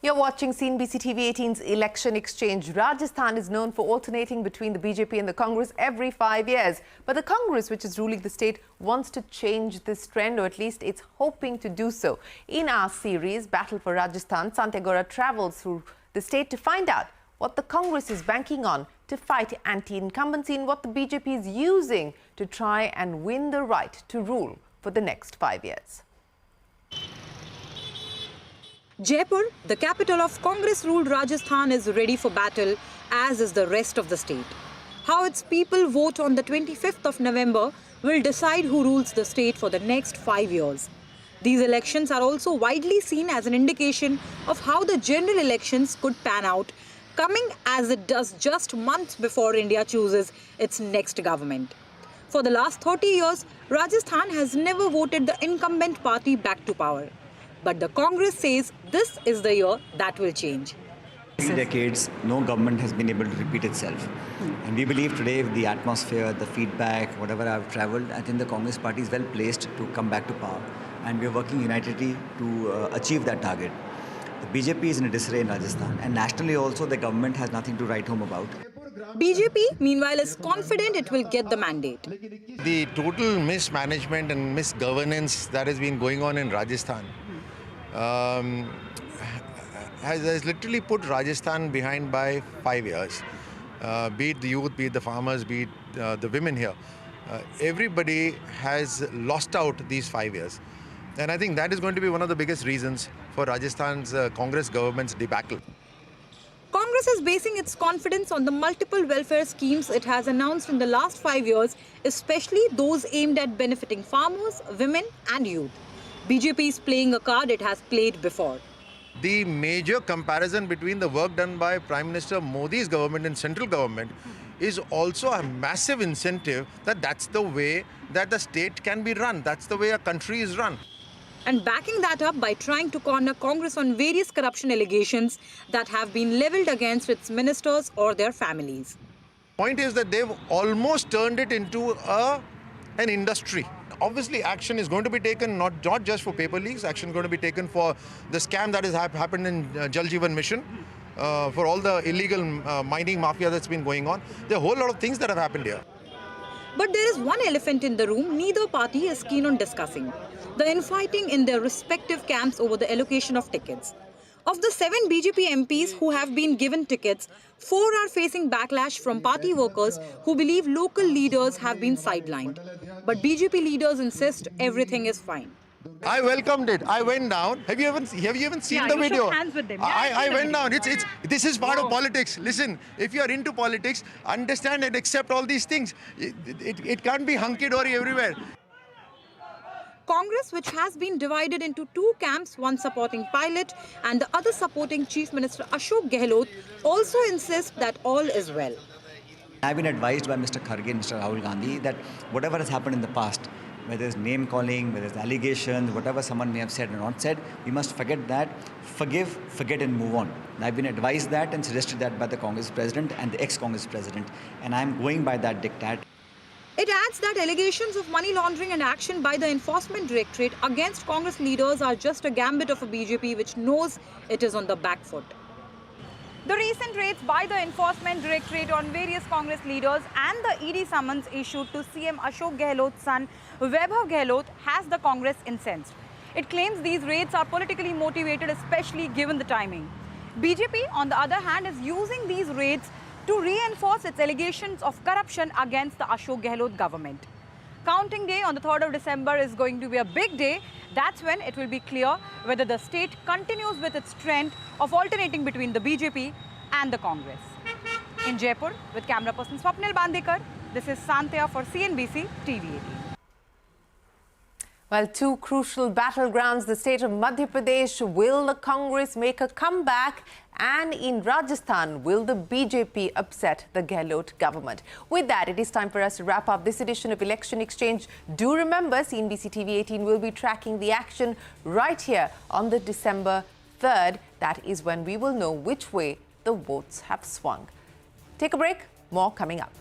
You're watching CNBC TV18's Election Exchange. Rajasthan is known for alternating between the BJP and the Congress every 5 years. But the Congress, which is ruling the state, wants to change this trend, or at least it's hoping to do so. In our series, Battle for Rajasthan, Santiagora travels through the state to find out what the Congress is banking on to fight anti-incumbency and what the BJP is using to try and win the right to rule for the next 5 years. Jaipur, the capital of Congress-ruled Rajasthan, is ready for battle, as is the rest of the state. How its people vote on the 25th of November will decide who rules the state for the next 5 years. These elections are also widely seen as an indication of how the general elections could pan out, coming as it does just months before India chooses its next government. For the last 30 years, Rajasthan has never voted the incumbent party back to power. But the Congress says this is the year that will change. In decades, no government has been able to repeat itself. And we believe today the atmosphere, the feedback, whatever I've travelled, I think the Congress party is well placed to come back to power. And we are working unitedly to achieve that target. The BJP is in a disarray in Rajasthan. And nationally also, the government has nothing to write home about. BJP, meanwhile, is confident it will get the mandate. The total mismanagement and misgovernance that has been going on in Rajasthan has literally put Rajasthan behind by 5 years. Be it the youth, be it the farmers, be it the women here. Everybody has lost out these 5 years. And I think that is going to be one of the biggest reasons for Rajasthan's Congress government's debacle. Congress is basing its confidence on the multiple welfare schemes it has announced in the last 5 years, especially those aimed at benefiting farmers, women and youth. BJP is playing a card it has played before. The major comparison between the work done by Prime Minister Modi's government and central government is also a massive incentive that that's the way that the state can be run. That's the way a country is run. And backing that up by trying to corner Congress on various corruption allegations that have been levelled against its ministers or their families. Point is that they've almost turned it into an industry. Obviously, action is going to be taken not just for paper leaks. Action is going to be taken for the scam that has happened in Jal Jeevan Mission, for all the illegal mining mafia that's been going on. There are a whole lot of things that have happened here. But there is one elephant in the room neither party is keen on discussing: the infighting in their respective camps over the allocation of tickets. Of the 7 BJP MPs who have been given tickets, 4 are facing backlash from party workers who believe local leaders have been sidelined. But BJP leaders insist everything is fine. I welcomed it. I went down. Have you even seen the video? Shook hands with them. I went down. This is part of politics. Listen, if you are into politics, understand and accept all these things. It can't be hunky-dory everywhere. Congress, which has been divided into 2 camps, one supporting Pilot and the other supporting Chief Minister Ashok Gehlot, also insists that all is well. I've been advised by Mr. Kharge and Mr. Rahul Gandhi that whatever has happened in the past, whether it's name calling, whether it's allegations, whatever someone may have said or not said, we must forget that, forgive, forget and move on. And I've been advised that and suggested that by the Congress President and the ex-Congress President, and I'm going by that diktat. It adds that allegations of money laundering and action by the Enforcement Directorate against Congress leaders are just a gambit of a BJP which knows it is on the back foot. The recent raids by the Enforcement Directorate on various Congress leaders and the ED summons issued to CM Ashok Gehlot's son Vaibhav Gehlot has the Congress incensed. It claims these raids are politically motivated, especially given the timing. BJP, on the other hand, is using these raids to reinforce its allegations of corruption against the Ashok Gehlot government. Counting day on the 3rd of December is going to be a big day. That's when it will be clear whether the state continues with its trend of alternating between the BJP and the Congress. In Jaipur, with camera person Swapnil Bandekar, this is Santya for CNBC TV18. Well, 2 crucial battlegrounds, the state of Madhya Pradesh. Will the Congress make a comeback? And in Rajasthan, will the BJP upset the Gehlot government? With that, it is time for us to wrap up this edition of Election Exchange. Do remember, CNBC TV18 will be tracking the action right here on the December 3rd. That is when we will know which way the votes have swung. Take a break. More coming up.